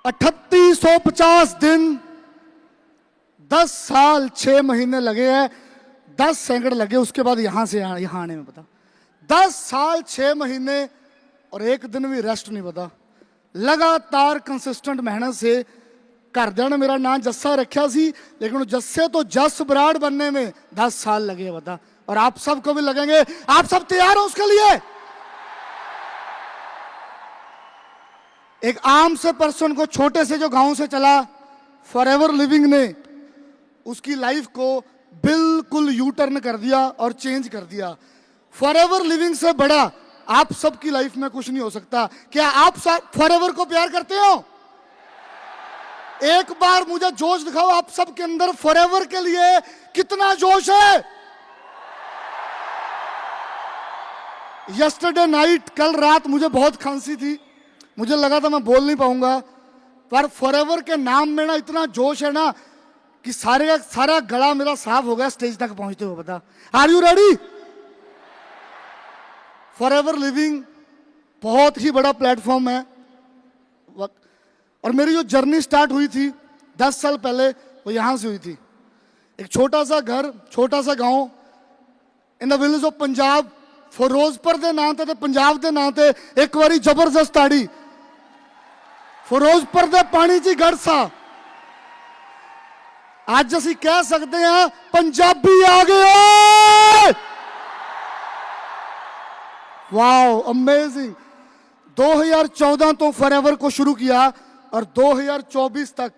3850 दिन, 10 साल 6 महीने लगे हैं, 10 सैकड़े लगे उसके बाद यहां से यहां आने में। पता 10 साल 6 महीने और एक दिन भी रेस्ट नहीं। पता लगातार कंसिस्टेंट मेहनत से घरदियां ने मेरा नाम जस्सा रखा सी, लेकिन जस्से तो जस बराड़ बनने में 10 साल लगे। पता और आप सबको भी लगेंगे। आप सब तैयार हो उसके लिए? एक आम से पर्सन को, छोटे से जो गांव से चला, फॉरएवर लिविंग ने उसकी लाइफ को बिल्कुल यू टर्न कर दिया और चेंज कर दिया। फॉरएवर लिविंग से बड़ा आप सबकी लाइफ में कुछ नहीं हो सकता। क्या आप सब फॉरएवर को प्यार करते हो? एक बार मुझे जोश दिखाओ, आप सबके अंदर फॉरएवर के लिए कितना जोश है? यस्टरडे नाइट, कल रात मुझे बहुत खांसी थी, मुझे लगा था मैं बोल नहीं पाऊंगा, पर फॉरएवर के नाम में ना इतना जोश है ना कि सारा गला मेरा साफ हो गया स्टेज तक पहुंचते हुए। पता are you ready? Forever Living बहुत ही बड़ा प्लेटफॉर्म है। और मेरी जो जर्नी स्टार्ट हुई थी 10 साल पहले, वो यहां से हुई थी। एक छोटा सा घर, छोटा सा गांव in the village of Punjab. Firozpur के नाम ते पंजाब के नाम ते एक बारी जबरदस्त ताड़ी। फिरोजपुर के पानी च गढ़ सा। आज असी कह सकते हैं पंजाबी आ गए। Wow, amazing. 2014 तो फॉरएवर को शुरू किया और 2024 तक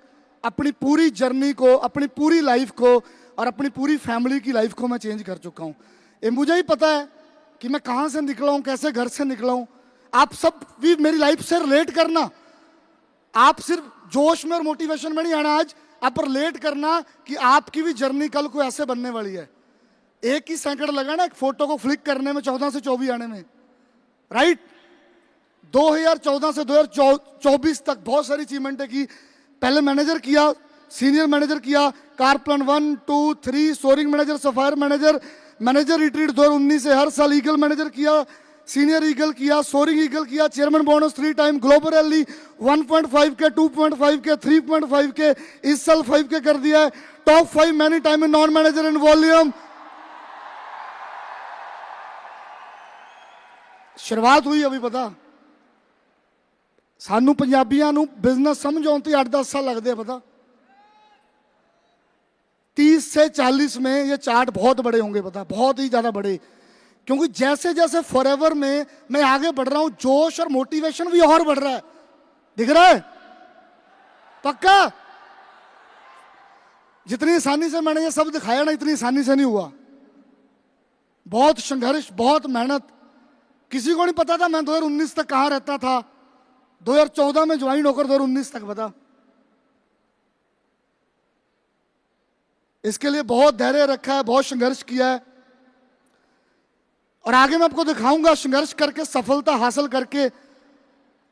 अपनी पूरी जर्नी को, अपनी पूरी लाइफ को और अपनी पूरी फैमिली की लाइफ को मैं चेंज कर चुका हूं। ये मुझे ही पता है कि मैं कहां से निकला हूं, कैसे घर से निकला हूं। आप सब भी मेरी लाइफ से रिलेट करना। आप सिर्फ जोश में और मोटिवेशन में नहीं आना, आज आप रिलेट करना कि आपकी भी जर्नी कल को ऐसे बनने वाली है। एक ही सैकंड लगा ना एक फोटो को फ्लिक करने में, 14 से 24 आने में, राइट? 2014 से 2024 तक बहुत सारी अचीवमेंटें की। पहले मैनेजर किया, सीनियर मैनेजर किया, car plan 1, 2, 3, soaring manager, sapphire manager, manager retreat 2019 से हर साल ईगल मैनेजर किया, सीनियर ईगल किया, सोरिंग ईगल किया, chairman bonus 3 time, global rally 1.5 K, 2.5 के, 3.5 के, इस साल 5 के कर दिया है। Top 5 many time in non manager in volume. शुरुआत हुई अभी। पता सानू पंजाबियां नू बिजनेस समझ आउण ते 8-10 साल लगते हैं। पता 30 से 40 में ये चार्ट बहुत बड़े होंगे। पता बहुत ही ज्यादा बड़े, क्योंकि जैसे जैसे फॉरएवर में मैं आगे बढ़ रहा हूं, जोश और मोटिवेशन भी और बढ़ रहा है। दिख रहा है? पक्का? जितनी आसानी से मैंने ये सब दिखाया ना, इतनी आसानी से नहीं हुआ। बहुत संघर्ष, बहुत मेहनत। किसी को नहीं पता था मैं 2019 तक कहां रहता था। 2014 में ज्वाइन होकर 2019 तक। पता इसके लिए बहुत धैर्य रखा है, बहुत संघर्ष किया है, और आगे मैं आपको दिखाऊंगा संघर्ष करके, सफलता हासिल करके।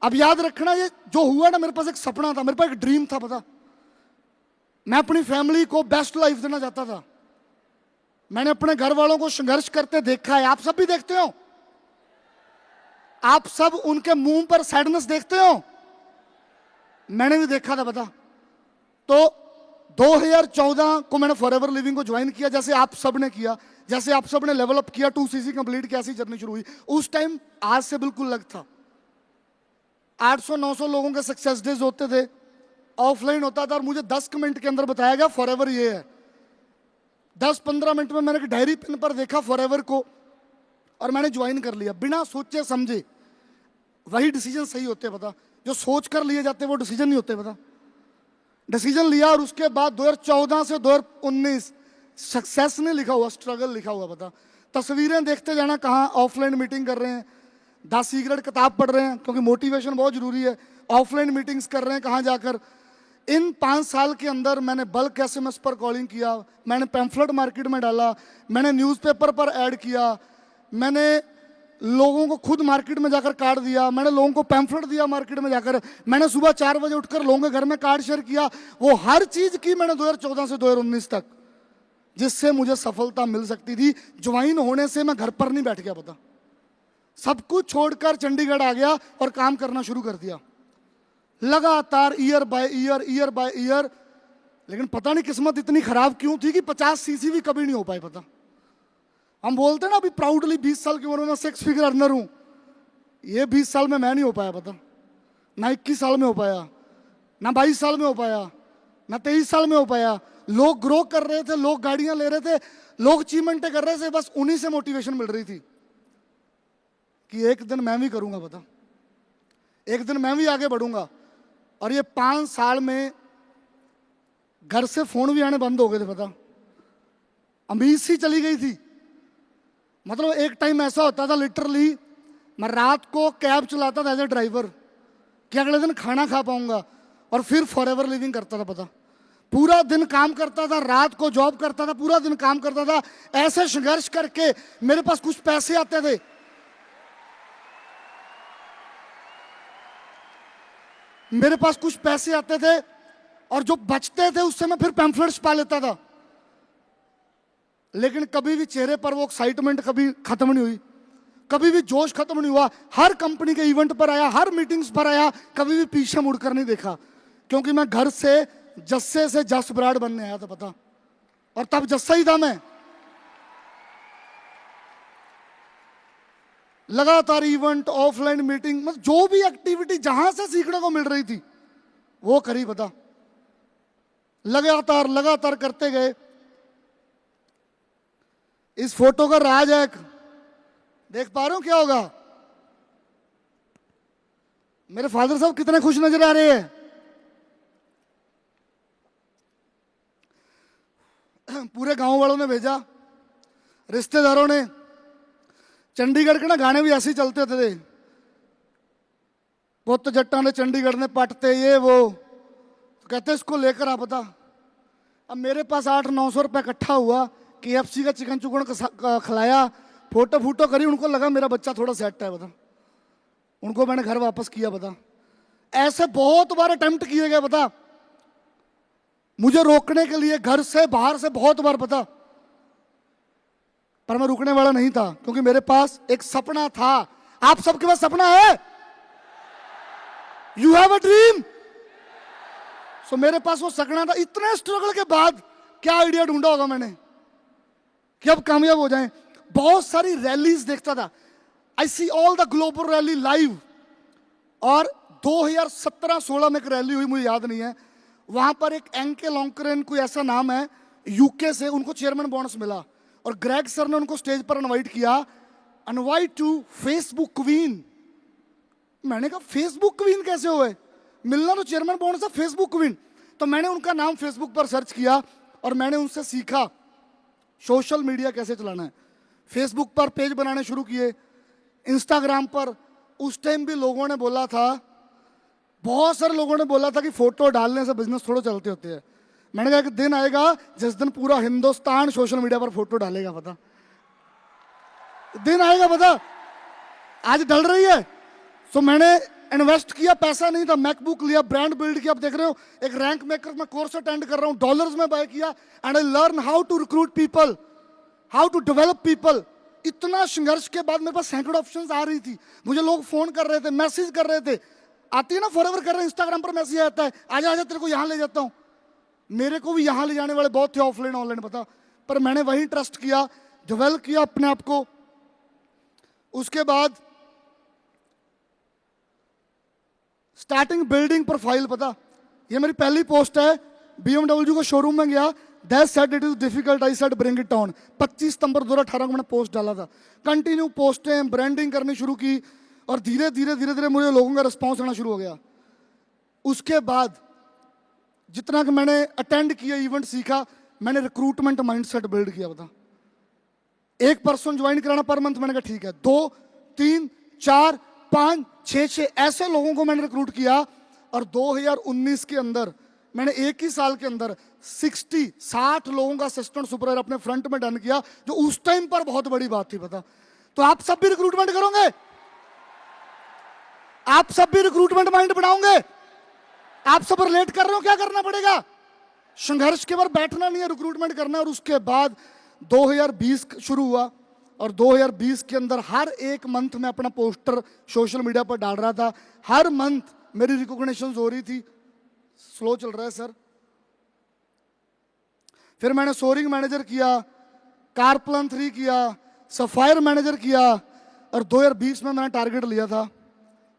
अब याद रखना, ये जो हुआ ना, मेरे पास एक सपना था, मेरे पास एक ड्रीम था। पता मैं अपनी फैमिली को बेस्ट लाइफ देना चाहता था। मैंने अपने घर वालों को संघर्ष करते देखा है। आप सब भी देखते हो, आप सब उनके मुंह पर सैडनेस देखते हो, मैंने भी देखा था। पता तो 2014 को मैंने फॉरएवर लिविंग को ज्वाइन किया, जैसे आप सब ने किया, जैसे आप सब ने लेवल अप किया, 2cc कंप्लीट किया, ऐसी जर्नी शुरू हुई। उस टाइम आज से बिल्कुल अलग था। 800-900 लोगों के सक्सेस डेज होते थे, ऑफलाइन होता था, और मुझे 10 मिनट के अंदर बताया गया फॉरएवर ये है। 10-15 मिनट में मैंने एक डायरी पेन पर देखा फॉरएवर को और मैंने ज्वाइन कर लिया, बिना सोचे समझे। वही डिसीजन सही होते हैं। पता जो सोच कर लिए जाते हैं वो डिसीजन नहीं होते। पता डिसीजन लिया, और उसके बाद 2014 से 2019 सक्सेस नहीं लिखा हुआ, स्ट्रगल लिखा हुआ। पता तस्वीरें देखते जाना, कहाँ ऑफलाइन मीटिंग कर रहे हैं, 10 सीक्रेट किताब पढ़ रहे हैं, क्योंकि मोटिवेशन बहुत जरूरी है। ऑफलाइन मीटिंग्स कर रहे हैं कहाँ जाकर। इन 5 साल के अंदर मैंने बल्क एसएमएस पर कॉलिंग किया, मैंने पैम्फलेट मार्केट में डाला, मैंने न्यूज़पेपर पर ऐड किया, मैंने लोगों को खुद मार्केट में जाकर कार्ड दिया, मैंने लोगों को पैम्फलेट दिया मार्केट में जाकर, मैंने सुबह 4 बजे उठकर लोगों के घर में कार्ड शेयर किया। वो हर चीज़ की मैंने 2014 से 2019 तक, जिससे मुझे सफलता मिल सकती थी। ज्वाइन होने से मैं घर पर नहीं बैठ गया। पता सब कुछ छोड़कर चंडीगढ़ आ गया और काम करना शुरू कर दिया। लगातार year by year, year by year. लेकिन पता नहीं किस्मत इतनी खराब क्यों थी कि 50 सीसी भी कभी नहीं हो पाए। पता, हम बोलते हैं ना अभी प्राउडली 20 साल की उम्र में 6 फिगर अर्नर हूं, ये 20 साल में मैं नहीं हो पाया। पता, ना 21 साल में हो पाया, ना 22 साल में हो पाया, ना 23 साल में हो पाया। लोग ग्रो कर रहे थे, लोग गाड़ियां ले रहे थे, लोग अचीवमेंटें कर रहे थे, बस उन्हीं से मोटिवेशन मिल रही थी कि एक दिन मैं भी करूंगा। पता, एक दिन मैं भी आगे बढ़ूंगा। और ये 5 साल में घर से फोन भी आने बंद हो गए थे। पता, उम्मीद सी चली गई थी। मतलब एक टाइम ऐसा होता था लिटरली, मैं रात को कैब चलाता था एज ए ड्राइवर कि अगले दिन खाना खा पाऊंगा, और फिर फॉरएवर लिविंग करता था। पता, पूरा दिन काम करता था, रात को जॉब करता था, पूरा दिन काम करता था। ऐसे संघर्ष करके मेरे पास कुछ पैसे आते थे, मेरे पास कुछ पैसे आते थे, और जो बचते थे उससे मैं फिर पैम्फलेट्स पा लेता था। लेकिन कभी भी चेहरे पर वो एक्साइटमेंट कभी खत्म नहीं हुई, कभी भी जोश खत्म नहीं हुआ। हर कंपनी के इवेंट पर आया, हर मीटिंग्स पर आया, कभी भी पीछे मुड़कर नहीं देखा, क्योंकि मैं घर से जस्से से जस ब्रांड बनने आया था। पता, और तब जस्सा ही था मैं। लगातार इवेंट, ऑफलाइन मीटिंग, मतलब जो भी एक्टिविटी जहां से सीखने को मिल रही थी वो करी। पता, लगातार लगातार करते गए। इस फोटो का राज है, देख पा रहे हो क्या होगा? मेरे फादर साहब कितने खुश नजर आ रहे हैं। पूरे गांव वालों ने भेजा, रिश्तेदारों ने। चंडीगढ़ के ना गाने भी ऐसे ही चलते होते थे, बहुत जट्टा ने चंडीगढ़ ने पटते, ये वो, तो कहते इसको लेकर आ। पता, अब मेरे पास 800-900 रुपये इकट्ठा हुआ, KFC का चिकन चुकन खिलाया, फोटो फूटो करी, उनको लगा मेरा बच्चा थोड़ा सेट है। पता, उनको मैंने घर वापस किया। पता, ऐसे बहुत बार अटेम्प्ट किए गए। पता, मुझे रोकने के लिए घर से बाहर से बहुत बार। पता, पर मैं रुकने वाला नहीं था, क्योंकि मेरे पास एक सपना था। आप सबके पास सपना है? You have a dream. So मेरे पास वो सपना था। इतने स्ट्रगल के बाद क्या आइडिया ढूंढा होगा मैंने कि अब कामयाब हो जाएं। बहुत सारी रैलीज देखता था, I see all the global rally live. और 2017-16 में एक रैली हुई, मुझे याद नहीं है, वहां पर एक एंके लॉन्करेन कोई ऐसा नाम है, यूके से, उनको चेयरमैन बोनस मिला, और ग्रेग सर ने उनको स्टेज पर इनवाइट किया, इनवाइट टू फेसबुक क्वीन। मैंने कहा फेसबुक क्वीन कैसे हुए, मिलना तो चेयरमैन बोनस है, फेसबुक क्वीन। तो मैंने उनका नाम फेसबुक पर सर्च किया और मैंने उनसे सीखा सोशल मीडिया कैसे चलाना है। फेसबुक पर पेज बनाने शुरू किए, इंस्टाग्राम पर। उस टाइम भी लोगों ने बोला था, बहुत सारे लोगों ने बोला था कि फोटो डालने से बिजनेस थोड़े चलते होते हैं। मैंने कहा कि दिन आएगा जिस दिन पूरा हिंदुस्तान सोशल मीडिया पर फोटो डालेगा। पता, दिन आएगा। पता, आज डल रही है। तो मैंने इन्वेस्ट किया, पैसा नहीं था, मैकबुक लिया, ब्रांड बिल्ड किया। अब देख रहे हो एक रैंक मेकर में कोर्स अटेंड कर रहा हूं, डॉलर्स में बाय किया, and I learn how to recruit people, how to develop people. इतना संघर्ष के बाद मेरे पास सैकड़ों ऑप्शंस आ रही थी, मुझे लोग फोन कर रहे थे, मैसेज कर रहे थे। आती है ना फॉरएवर कर रहे हैं, इंस्टाग्राम पर मैसेज आता है, आजा आजा तेरे को यहाँ ले जाता हूँ। मेरे को भी यहाँ ले जाने वाले बहुत थे, ऑफलाइन ऑनलाइन। पता, पर मैंने वहीं ट्रस्ट किया, डेवलप किया अपने आप को। उसके बाद स्टार्टिंग बिल्डिंग प्रोफाइल। पता, ये मेरी पहली पोस्ट है, BMW को शोरूम में गया, that said it is difficult, I said bring it on. 25 सितंबर 2018 को मैंने पोस्ट डाला था। कंटिन्यू पोस्टें, ब्रांडिंग करनी शुरू की, और धीरे धीरे धीरे धीरे मुझे लोगों का रिस्पॉन्स आना शुरू हो गया। उसके बाद जितना कि मैंने अटेंड किया, इवेंट सीखा, मैंने रिक्रूटमेंट माइंडसेट बिल्ड किया। बता, एक पर्सन ज्वाइन कराना पर मंथ, मैंने कहा ठीक है, 2, 3, 4, 5, 6 ऐसे लोगों को मैंने रिक्रूट किया। और 2019 के अंदर मैंने एक ही साल के अंदर 60 लोगों का असिस्टेंट सुपरवाइजर अपने फ्रंट में डन किया, जो उस टाइम पर बहुत बड़ी बात थी। पता, तो आप सब भी रिक्रूटमेंट करोगे? आप सब भी रिक्रूटमेंट माइंड बनाओगे? आप सब रिलेट कर रहे हो? क्या करना पड़ेगा? संघर्ष के बाद बैठना नहीं है, रिक्रूटमेंट करना। और उसके बाद 2020 शुरू हुआ, और 2020 के अंदर हर एक मंथ में अपना पोस्टर सोशल मीडिया पर डाल रहा था। हर मंथ मेरी रिकॉग्निशन हो रही थी, स्लो चल रहा है सर। फिर मैंने सोरिंग मैनेजर किया, कारप्लान 3 किया, सफायर मैनेजर किया, और 2020 में मैंने टारगेट लिया था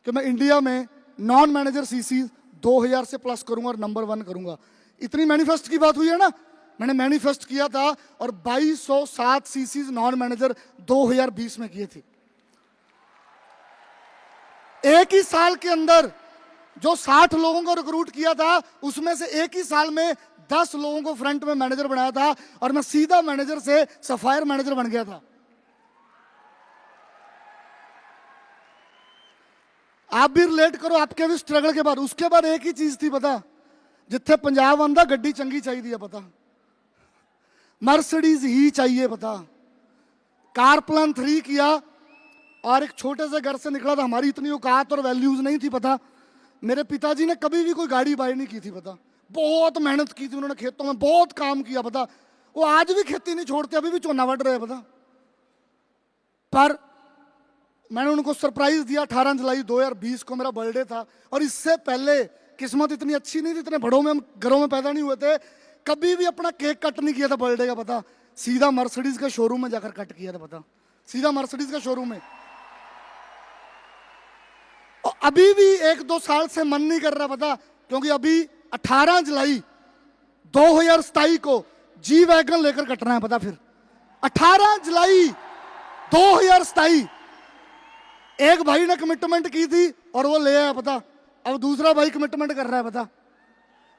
कि मैं इंडिया में नॉन मैनेजर सीसी 2000 से प्लस करूंगा और नंबर 1 करूंगा। इतनी मैनिफेस्ट की बात हुई है ना, मैंने मैनिफेस्ट किया था और 2207 सीसीज नॉन मैनेजर 2020 में किए थे। एक ही साल के अंदर जो 60 लोगों को रिक्रूट किया था, उसमें से एक ही साल में 10 लोगों को फ्रंट में मैनेजर बनाया था, और मैं सीधा मैनेजर से सफायर मैनेजर बन गया था। आप भी रिलेट करो आपके भी स्ट्रगल के बाद। उसके बाद एक ही चीज थी पता, जिथे पंजाब आंदा गड्डी चंगी चाहिए पता, मर्सिडीज ही चाहिए पता। कारप्लान 3 किया और एक छोटे से घर से निकला था, हमारी इतनी औकात और वैल्यूज नहीं थी पता। मेरे पिताजी ने कभी भी कोई गाड़ी बाय नहीं की थी पता, बहुत मेहनत की थी उन्होंने, खेतों में बहुत काम किया पता। वो आज भी खेती नहीं छोड़ते, अभी भी चोना वट रहे पता। पर मैंने उनको सरप्राइज दिया। 18 जुलाई 2020 को मेरा बर्थडे था, और इससे पहले किस्मत इतनी अच्छी नहीं थी, इतने बड़ों में घरों में पैदा नहीं हुए थे, कभी भी अपना केक कट नहीं किया था बर्थडे का पता। सीधा मर्सिडीज के शोरूम में जाकर कट किया था पता, सीधा मर्सिडीज के शोरूम में। और अभी भी 1-2 साल से मन नहीं कर रहा पता, क्योंकि अभी 18 जुलाई 2027 को जी वैगन लेकर कटना है पता। फिर 18 जुलाई 2027 एक भाई ने कमिटमेंट की थी और वो ले आया पता, अब दूसरा भाई कमिटमेंट कर रहा है पता।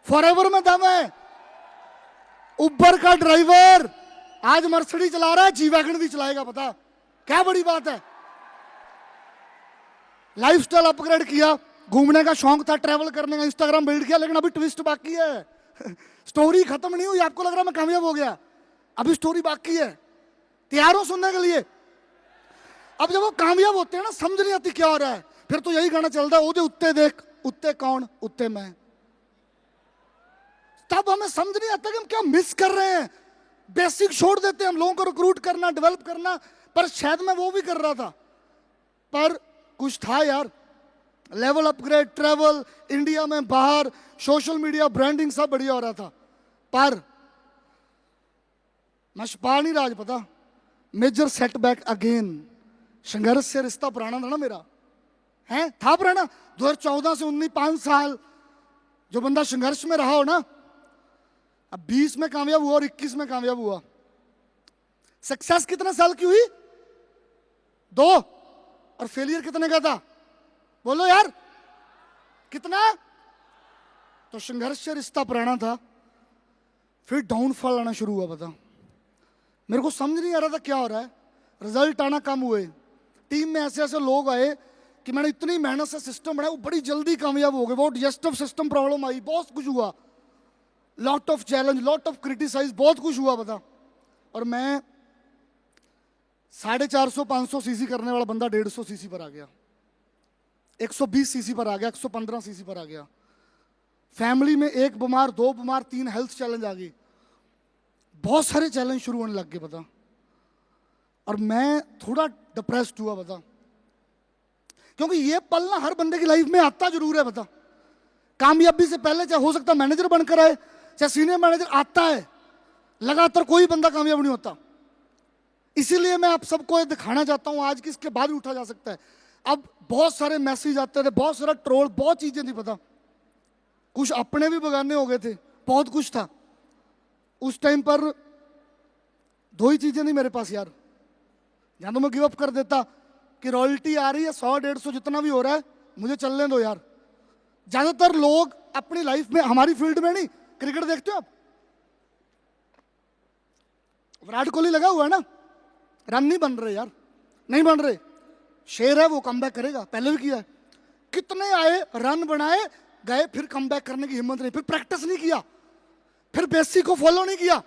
फॉरएवर में दम है। उबर का ड्राइवर आज मर्सिडीज चला रहा है, जी वैगन भी चलाएगा पता, क्या बड़ी बात है। लाइफस्टाइल अपग्रेड किया, घूमने का शौक था, ट्रैवल करने का, इंस्टाग्राम बिल्ड किया, लेकिन अभी ट्विस्ट बाकी है। स्टोरी खत्म नहीं हुई। आपको लग रहा है मैं कामयाब हो गया, अभी स्टोरी बाकी है। तैयार हो सुनने के लिए? अब जब वो कामयाब होते हैं ना, समझ नहीं आती क्या हो रहा है, फिर तो यही गाना चलता है, ओदे उत्ते देख, उत्ते कौन, उत्ते मैं। तब हमें समझ नहीं आता कि हम क्या मिस कर रहे हैं। बेसिक छोड़ देते हैं हम, लोगों को रिक्रूट करना, डेवलप करना, पर शायद मैं वो भी कर रहा था, पर कुछ था यार। लेवल अपग्रेड, ट्रैवल, इंडिया में बाहर, सोशल मीडिया, ब्रांडिंग, सब बढ़िया हो रहा था, पर मैं छुपा नहीं रहा पता। Major setback again. संघर्ष से रिश्ता पुराना था ना मेरा, है था पुराना। 2014 से 19, 5 साल जो बंदा संघर्ष में रहा हो ना, अब 20 में कामयाब हुआ और 21 में कामयाब हुआ। सक्सेस कितने साल की हुई? 2। और फेलियर कितने का था? बोलो यार कितना? तो संघर्ष से रिश्ता पुराना था, फिर डाउनफॉल आना शुरू हुआ पता। मेरे को समझ नहीं आ रहा था क्या हो रहा है। रिजल्ट आना कम हुए, टीम में ऐसे ऐसे लोग आए कि मैंने इतनी मेहनत से सिस्टम बनाया, वो बड़ी जल्दी कामयाब हो गए। वो डिजेस्टिव सिस्टम प्रॉब्लम आई, बहुत कुछ हुआ, lot of challenge, lot of criticise, बहुत कुछ हुआ पता। और मैं 450-500 सीसी करने वाला बंदा 150 सीसी पर आ गया, 120 सीसी पर आ गया, 115 सीसी पर आ गया। फैमिली में 1 बीमार, 2 बीमार, 3 हेल्थ चैलेंज आ गई, बहुत सारे चैलेंज शुरू होने लग गए पता। और मैं थोड़ा डिप्रेस्ड हुआ पता, क्योंकि ये पल ना हर बंदे की लाइफ में आता जरूर है पता। कामयाबी से पहले चाहे हो सकता है मैनेजर बनकर आए, चाहे सीनियर मैनेजर, आता है, लगातार कोई बंदा कामयाब नहीं होता। इसीलिए मैं आप सबको ये दिखाना चाहता हूं आज कि इसके बाद भी उठा जा सकता है। अब बहुत सारे मैसेज आते थे, बहुत सारा ट्रोल, बहुत चीजें थी पता, कुछ अपने भी बगाने हो गए थे, बहुत कुछ था उस टाइम पर। 2 ही चीजें थी मेरे पास यार, या तो मैं गिव अप कर देता कि रॉयल्टी आ रही है 100-150 जितना भी हो रहा है, मुझे चलने दो यार। ज्यादातर लोग अपनी लाइफ में, हमारी फील्ड में नहीं, क्रिकेट देखते हो आप, विराट कोहली लगा हुआ है ना, रन नहीं बन रहे यार, नहीं बन रहे। शेर है, वो कमबैक करेगा, पहले भी किया है। कितने आए, रन बनाए, गए, फिर कमबैक करने की हिम्मत नहीं, फिर प्रैक्टिस नहीं किया, फिर बेसिक को फॉलो नहीं किया।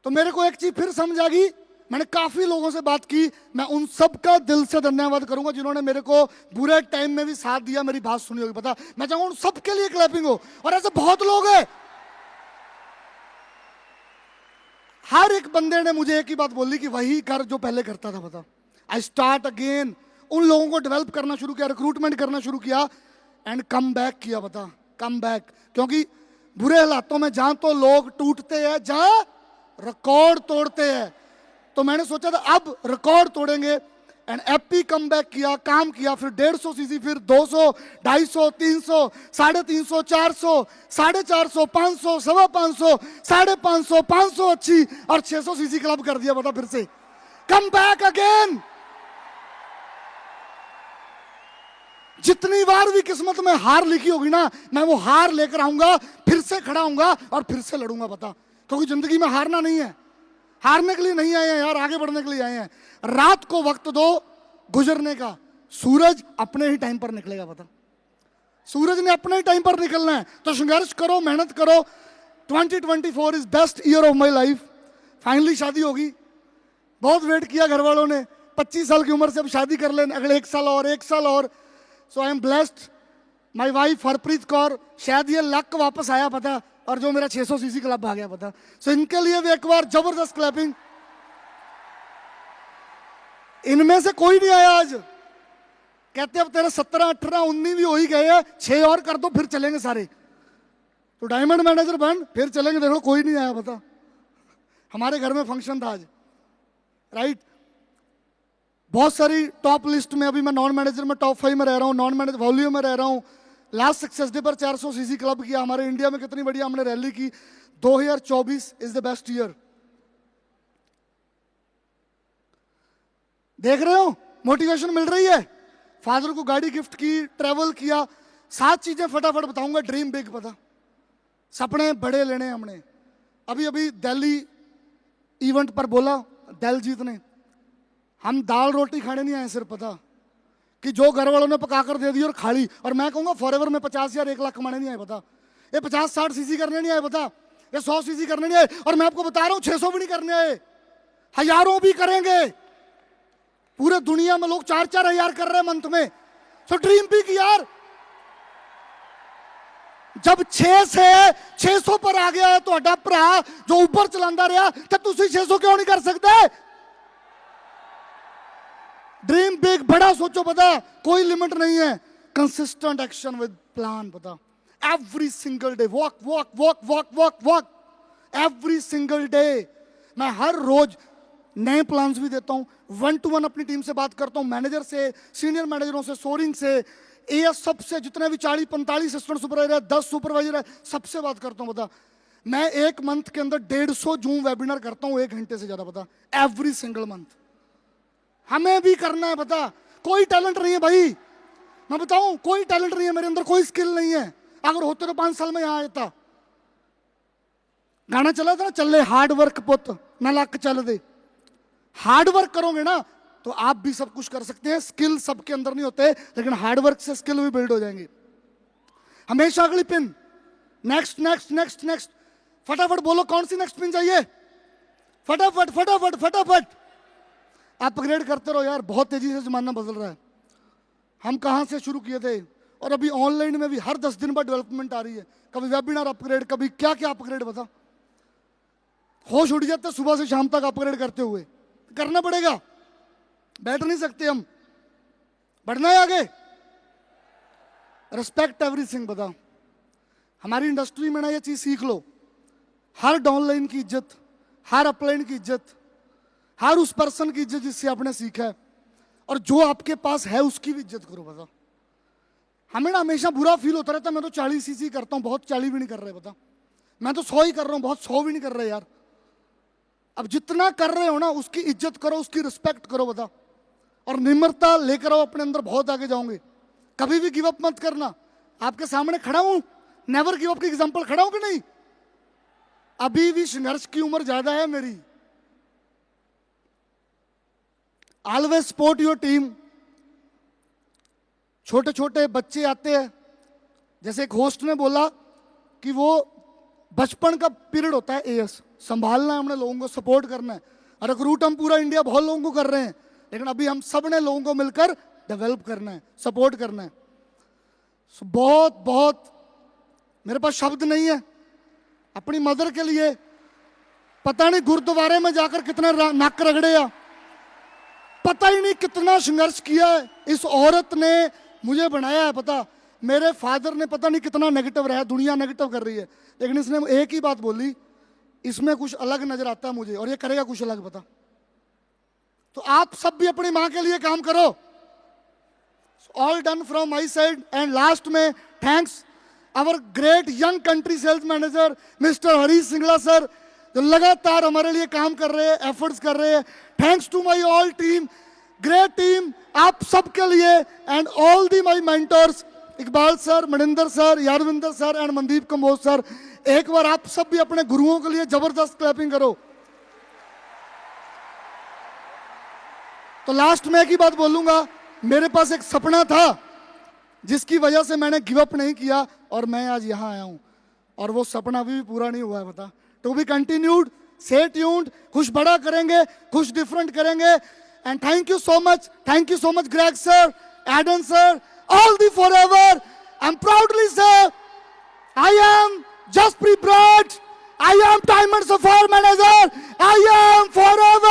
तो मेरे को एक चीज फिर समझ आ गई, मैंने काफी लोगों से बात की, मैं उन सब का दिल से धन्यवाद करूंगा जिन्होंने मेरे को बुरे टाइम में भी साथ दिया, मेरी बात सुनी होगी पता। मैं चाहूंगा उन सब के लिए क्लैपिंग हो, और ऐसे बहुत लोग हैं। हर एक बंदे ने मुझे एक ही बात बोली कि वही कर जो पहले करता था पता। आई स्टार्ट अगेन, उन लोगों को डेवलप करना शुरू किया, रिक्रूटमेंट करना शुरू किया एंड कम बैक किया। बता, कम बैक, क्योंकि बुरे हालातों में जहां तो लोग टूटते हैं, जहां रिकॉर्ड तोड़ते हैं, तो मैंने सोचा था अब रिकॉर्ड तोड़ेंगे एंड एपी कम बैक किया, काम किया। फिर 150 सीसी, फिर 200, 250, 300, 350, 400, 450, 500, 550, 550, 500 अच्छी और 600 सीसी क्लब कर दिया। बता, फिर से कम बैक अगेन। जितनी बार भी किस्मत में हार लिखी होगी ना, मैं वो हार लेकर आऊंगा, फिर से खड़ा होऊंगा और फिर से लड़ूंगा। बता, क्योंकि जिंदगी में हारना नहीं है, हारने के लिए नहीं आए हैं यार, आगे बढ़ने के लिए आए हैं। रात को वक्त दो गुजरने का, सूरज अपने ही टाइम पर निकलेगा। बता, सूरज ने अपने ही टाइम पर निकलना है, तो संघर्ष करो, मेहनत करो। 2024 is best year of my life. Finally शादी होगी, बहुत वेट किया घर वालों ने, 25 साल की उम्र से अब शादी कर लें, अगले 1 साल और 1 साल और। So I am blessed, my wife Harpreet Kaur, शायद ये लक वापस आया पता, और जो मेरा 600 सीसी क्लब आ गया पता। सो इनके लिए भी एक बार जबरदस्त क्लैपिंग। इनमें से कोई नहीं आया आज, कहते अब तेरे 17, 18, 19 भी हो ही गए हैं, 6 और कर दो फिर चलेंगे सारे, तो डायमंड मैनेजर बन फिर चलेंगे। देखो कोई नहीं आया बता, हमारे घर में फंक्शन था आज, राइट। बहुत सारी टॉप लिस्ट में, अभी मैं नॉन मैनेजर में टॉप 5 में रह रहा हूँ, नॉन मैनेजर वॉल्यूम में रह रहा हूँ। लास्ट सक्सेस डे पर 400 सीसी क्लब किया। हमारे इंडिया में कितनी बढ़िया हमने रैली की। 2024 इज द बेस्ट ईयर। देख रहे हो, मोटिवेशन मिल रही है। फादर को गाड़ी गिफ्ट की, ट्रैवल किया, 7 चीजें फटाफट बताऊंगा। ड्रीम बिग, पता, सपने बड़े लेने हमने। अभी अभी दिल्ली इवेंट पर बोला दिलजीत ने, हम दाल रोटी खाने नहीं आए सिर्फ, पता कि जो घर वालों ने पका कर दे दी और खा ली। और मैं कहूंगा फॉरएवर में 50 या 1 लाख कमाने नहीं आए, पता। ये 50-60 सीसी करने नहीं आए, पता। ये 100 सीसी करने नहीं आए। और मैं आपको बता रहा हूं 600 भी नहीं करने आए, हजारों भी करेंगे। पूरे दुनिया में लोग 4-4 हजार कर रहे हैं मंथ में। सो ड्रीम बिग यार। जब 6 से 600 पर आ गया है तो अड्डा भरा जो ऊपर चलांदा रहा, तो तुसी 600 क्यों नहीं कर सकते। ड्रीम बिग, बड़ा सोचो, पता, कोई लिमिट नहीं है। कंसिस्टेंट एक्शन विद प्लान, पता। Every single day walk walk walk walk walk walk, every single day. मैं हर रोज नए प्लान्स भी देता हूं, 1 to 1 अपनी टीम से बात करता हूं, मैनेजर से, सीनियर मैनेजरों से, सोरिंग से, एएस सबसे, जितने भी 40-45 असिस्टेंट सुपरवाइजर है, 10 सुपरवाइजर है, सबसे बात करता हूं। बता, मैं एक मंथ के अंदर 150 जूम वेबिनार करता हूं, 1 घंटे से ज्यादा, बता, एवरी सिंगल मंथ। हमें भी करना है, बता। कोई टैलेंट नहीं है भाई, मैं बताऊं, कोई टैलेंट नहीं है मेरे अंदर, कोई स्किल नहीं है। अगर होते तो 5 साल में यहां आता। गाना चला था ना, चले हार्ड वर्क पुत ना लक चल दे। हार्ड वर्क करोगे ना तो आप भी सब कुछ कर सकते हैं। स्किल सबके अंदर नहीं होते, लेकिन हार्ड वर्क से स्किल भी बिल्ड हो जाएंगे। हमेशा अगली pin, next next next next. फटाफट बोलो कौन सी नेक्स्ट पिन चाहिए, फटाफट फटाफट फटाफट। अपग्रेड करते रहो यार, बहुत तेजी से जमाना बदल रहा है। हम कहां से शुरू किए थे, और अभी ऑनलाइन में भी हर 10 दिन बाद डेवलपमेंट आ रही है। कभी वेबिनार अपग्रेड, कभी क्या क्या अपग्रेड, बता। होश उड़ जाता है सुबह से शाम तक अपग्रेड करते हुए। करना पड़ेगा, बैठ नहीं सकते हम, बढ़ना है आगे। रिस्पेक्ट एवरीथिंग, बता। हमारी इंडस्ट्री में ना ये चीज सीख लो, हर डाउनलाइन की इज्जत, हर अपलाइन की इज्जत, हर उस पर्सन की इज्जत जिससे आपने सीखा है, और जो आपके पास है उसकी भी इज्जत करो, बता। हमें ना हमेशा बुरा फील होता रहता है, मैं तो 40 सीसी करता हूं, बहुत 40 भी नहीं कर रहे, बता। मैं तो 100 ही कर रहा हूं, बहुत 100 भी नहीं कर रहे यार। अब जितना कर रहे हो ना उसकी इज्जत करो, उसकी रिस्पेक्ट करो, बता। और निम्रता लेकर आओ अपने अंदर, बहुत आगे जाओगे। कभी भी गिव अप मत करना। आपके सामने खड़ा हूं, नेवर गिव अप की एग्जांपल खड़ा हूं कि नहीं। अभी भी संघर्ष की उम्र ज्यादा है मेरी। Always support your team. छोटे छोटे बच्चे आते हैं, जैसे एक होस्ट ने बोला कि वो बचपन का पीरियड होता है, एएस संभालना है हमने, लोगों को सपोर्ट करना है। और रिक्रूट हम पूरा इंडिया बहुत लोगों को कर रहे हैं, लेकिन अभी हम सब ने लोगों को मिलकर डेवलप करना है, सपोर्ट करना है। बहुत बहुत मेरे पास शब्द नहीं है अपनी मदर के लिए। पता नहीं गुरुद्वारे में जाकर कितने नाक रगड़े या, पता ही नहीं कितना संघर्ष किया है इस औरत ने, मुझे बनाया है पता। मेरे फादर ने पता नहीं कितना नेगेटिव रहा, दुनिया नेगेटिव कर रही है, लेकिन इसने एक ही बात बोली, इसमें कुछ अलग नजर आता है मुझे और ये करेगा कुछ अलग पता। तो आप सब भी अपनी मां के लिए काम करो। All done from my side. And last में thanks our great young country sales manager mister Harish Singla sir, जो लगातार हमारे लिए काम कर रहे हैं, एफर्ट्स कर रहे हैं। Thanks to my all team, great team, आप सबके लिए। And all the my mentors, Iqbal sir, Maninder sir, Yadvinder sir and Mandeep Kamboj sir. एक बार आप सब भी अपने गुरुओं के लिए जबरदस्त क्लैपिंग करो। तो लास्ट में एक ही बात बोलूंगा, मेरे पास एक सपना था जिसकी वजह से मैंने गिव अप नहीं किया और मैं आज यहां आया हूं, और वो सपना अभी भी पूरा नहीं हुआ है पता। To be continued, stay tuned, कुछ बड़ा करेंगे, कुछ डिफरेंट करेंगे। And thank you so much Greg sir, Aidan sir, all the forever. I'm proudly say, I am Jaspreet Brat. I am Diamond Sapphire Manager. I am forever.